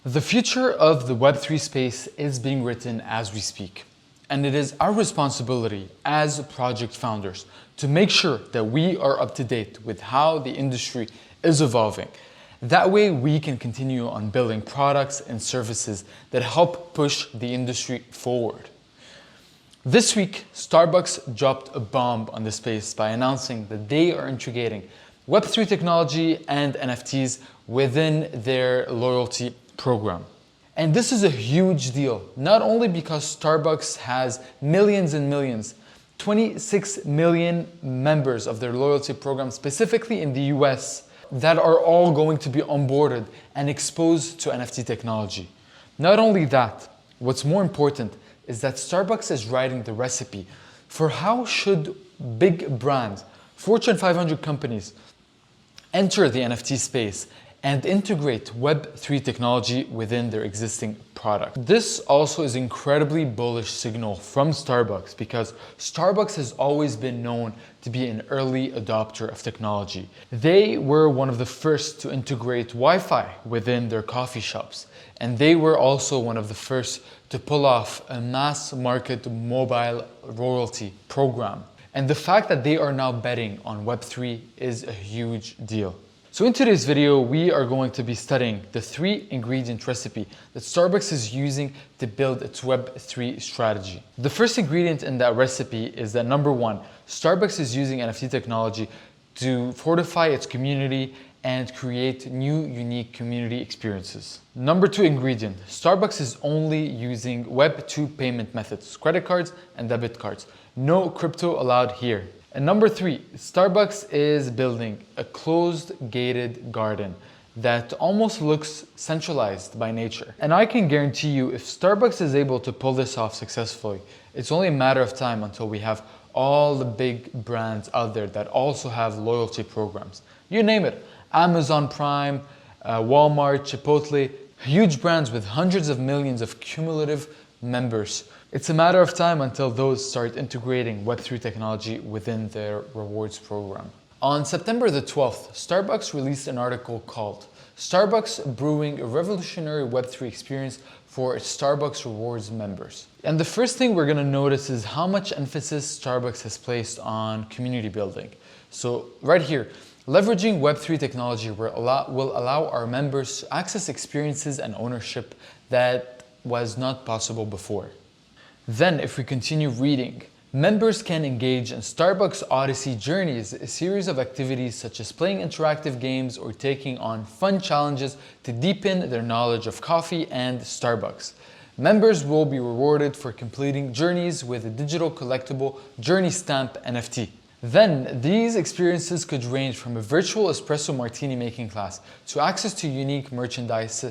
The future of the Web3 space is being written as we speak. And it is our responsibility as project founders to make sure that we are up to date with how the industry is evolving. That way we can continue on building products and services that help push the industry forward. This week, Starbucks dropped a bomb on the space by announcing that they are integrating Web3 technology and NFTs within their loyalty program. And this is a huge deal, not only because Starbucks has millions and millions, 26 million members of their loyalty program, specifically in the US, that are all going to be onboarded and exposed to NFT technology. Not only that, what's more important is that Starbucks is writing the recipe for how should big brands, Fortune 500 companies, enter the NFT space and integrate Web3 technology within their existing product. This also is incredibly bullish signal from Starbucks because Starbucks has always been known to be an early adopter of technology. They were one of the first to integrate Wi-Fi within their coffee shops, and they were also one of the first to pull off a mass market mobile royalty program. And the fact that they are now betting on Web3 is a huge deal. So in today's video, we are going to be studying the 3-ingredient recipe that Starbucks is using to build its Web3 strategy. The first ingredient in that recipe is that number 1, Starbucks is using NFT technology to fortify its community and create new unique community experiences. Number 2 ingredient, Starbucks is only using Web2 payment methods, credit cards and debit cards. No crypto allowed here. And number 3, Starbucks is building a closed gated garden that almost looks centralized by nature. And I can guarantee you, if Starbucks is able to pull this off successfully, it's only a matter of time until we have all the big brands out there that also have loyalty programs. You name it, Amazon Prime, Walmart, Chipotle, huge brands with hundreds of millions of cumulative members. It's a matter of time until those start integrating Web3 technology within their rewards program. On September the 12th, Starbucks released an article called Starbucks Brewing a Revolutionary Web3 Experience for its Starbucks Rewards members. And the first thing we're gonna notice is how much emphasis Starbucks has placed on community building. So right here, leveraging Web3 technology will allow our members to access experiences and ownership that was not possible before. Then, if we continue reading, members can engage in Starbucks Odyssey Journeys, a series of activities such as playing interactive games or taking on fun challenges to deepen their knowledge of coffee and Starbucks. Members will be rewarded for completing journeys with a digital collectible Journey Stamp NFT. Then, these experiences could range from a virtual espresso martini making class to access to unique merchandise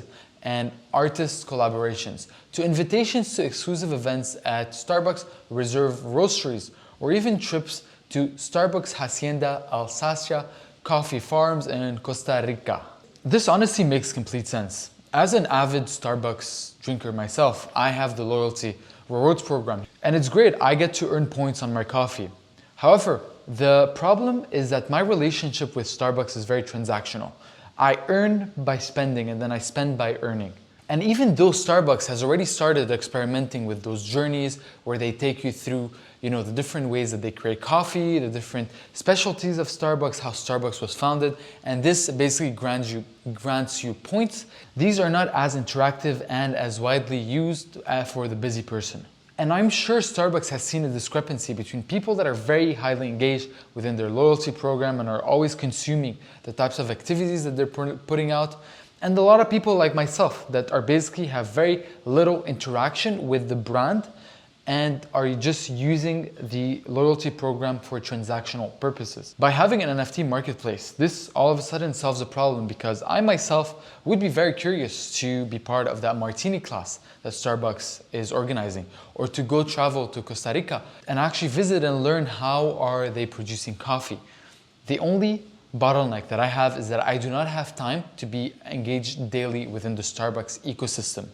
and artist collaborations, to invitations to exclusive events at Starbucks Reserve Roasteries, or even trips to Starbucks Hacienda Alsacia coffee farms in Costa Rica. This honestly makes complete sense. As an avid Starbucks drinker myself, I have the loyalty rewards program, and it's great, I get to earn points on my coffee. However, the problem is that my relationship with Starbucks is very transactional. I earn by spending and then I spend by earning. And even though Starbucks has already started experimenting with those journeys where they take you through, the different ways that they create coffee, the different specialties of Starbucks, how Starbucks was founded, and this basically grants you points. These are not as interactive and as widely used for the busy person. And I'm sure Starbucks has seen a discrepancy between people that are very highly engaged within their loyalty program and are always consuming the types of activities that they're putting out, and a lot of people like myself that are basically have very little interaction with the brand and are just using the loyalty program for transactional purposes. By having an NFT marketplace, this all of a sudden solves a problem because I myself would be very curious to be part of that martini class that Starbucks is organizing, or to go travel to Costa Rica and actually visit and learn how are they producing coffee. The only bottleneck that I have is that I do not have time to be engaged daily within the Starbucks ecosystem.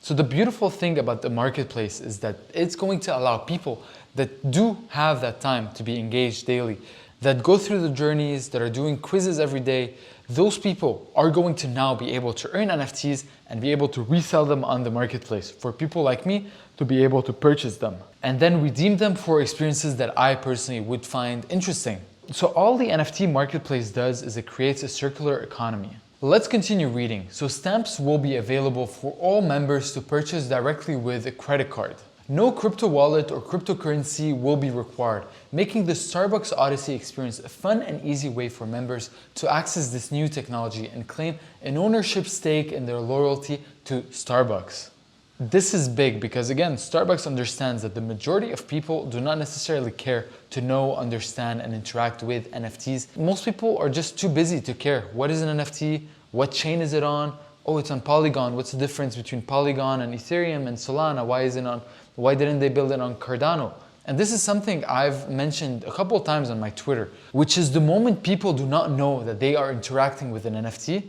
So the beautiful thing about the marketplace is that it's going to allow people that do have that time to be engaged daily that go through the journeys, that are doing quizzes every day, those people are going to now be able to earn NFTs and be able to resell them on the marketplace for people like me to be able to purchase them and then redeem them for experiences that I personally would find interesting. So all the NFT marketplace does is it creates a circular economy. Let's continue reading. So stamps will be available for all members to purchase directly with a credit card. No crypto wallet or cryptocurrency will be required, making the Starbucks Odyssey experience a fun and easy way for members to access this new technology and claim an ownership stake in their loyalty to Starbucks. This is big because, again, Starbucks understands that the majority of people do not necessarily care to know, understand, and interact with NFTs. Most people are just too busy to care. What is an NFT? What chain is it on? Oh, it's on Polygon. What's the difference between Polygon and Ethereum and Solana? Why didn't they build it on Cardano? And this is something I've mentioned a couple of times on my Twitter, which is the moment people do not know that they are interacting with an NFT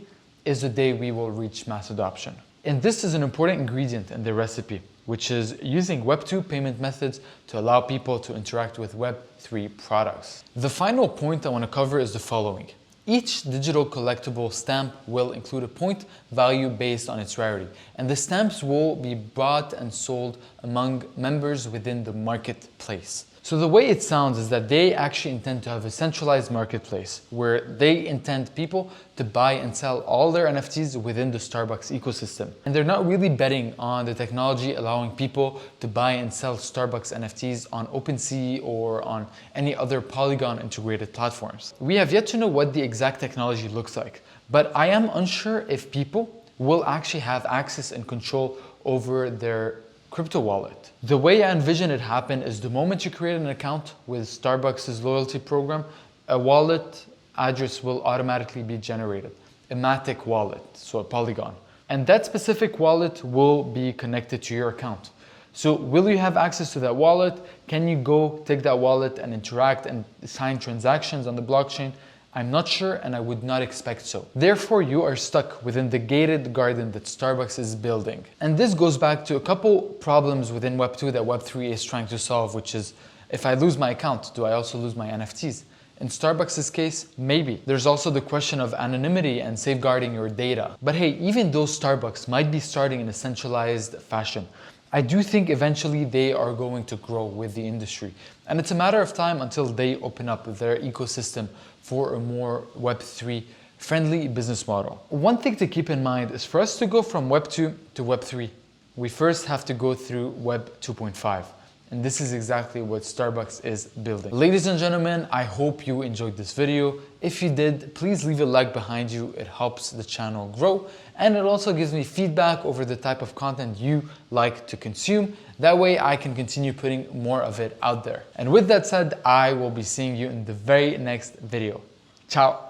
is the day we will reach mass adoption. And this is an important ingredient in the recipe, which is using Web 2 payment methods to allow people to interact with Web 3 products. The final point I want to cover is the following. Each digital collectible stamp will include a point value based on its rarity, and the stamps will be bought and sold among members within the marketplace. So the way it sounds is that they actually intend to have a centralized marketplace where they intend people to buy and sell all their NFTs within the Starbucks ecosystem. And they're not really betting on the technology allowing people to buy and sell Starbucks NFTs on OpenSea or on any other Polygon integrated platforms. We have yet to know what the exact technology looks like, but I am unsure if people will actually have access and control over their crypto wallet. The way I envision it happen is the moment you create an account with Starbucks' loyalty program, a wallet address will automatically be generated, a Matic wallet, so a Polygon. And that specific wallet will be connected to your account. So will you have access to that wallet? Can you go take that wallet and interact and sign transactions on the blockchain? I'm not sure, and I would not expect so. Therefore, you are stuck within the gated garden that Starbucks is building. And this goes back to a couple problems within Web 2 that Web 3 is trying to solve, which is, if I lose my account, do I also lose my NFTs? In Starbucks' case, maybe. There's also the question of anonymity and safeguarding your data. But hey, even though Starbucks might be starting in a centralized fashion, I do think eventually they are going to grow with the industry. And it's a matter of time until they open up their ecosystem for a more Web3 friendly business model. One thing to keep in mind is for us to go from Web 2 to Web 3, we first have to go through Web 2.5. And this is exactly what Starbucks is building. Ladies and gentlemen, I hope you enjoyed this video. If you did, please leave a like behind you. It helps the channel grow. And it also gives me feedback over the type of content you like to consume. That way I can continue putting more of it out there. And with that said, I will be seeing you in the very next video. Ciao.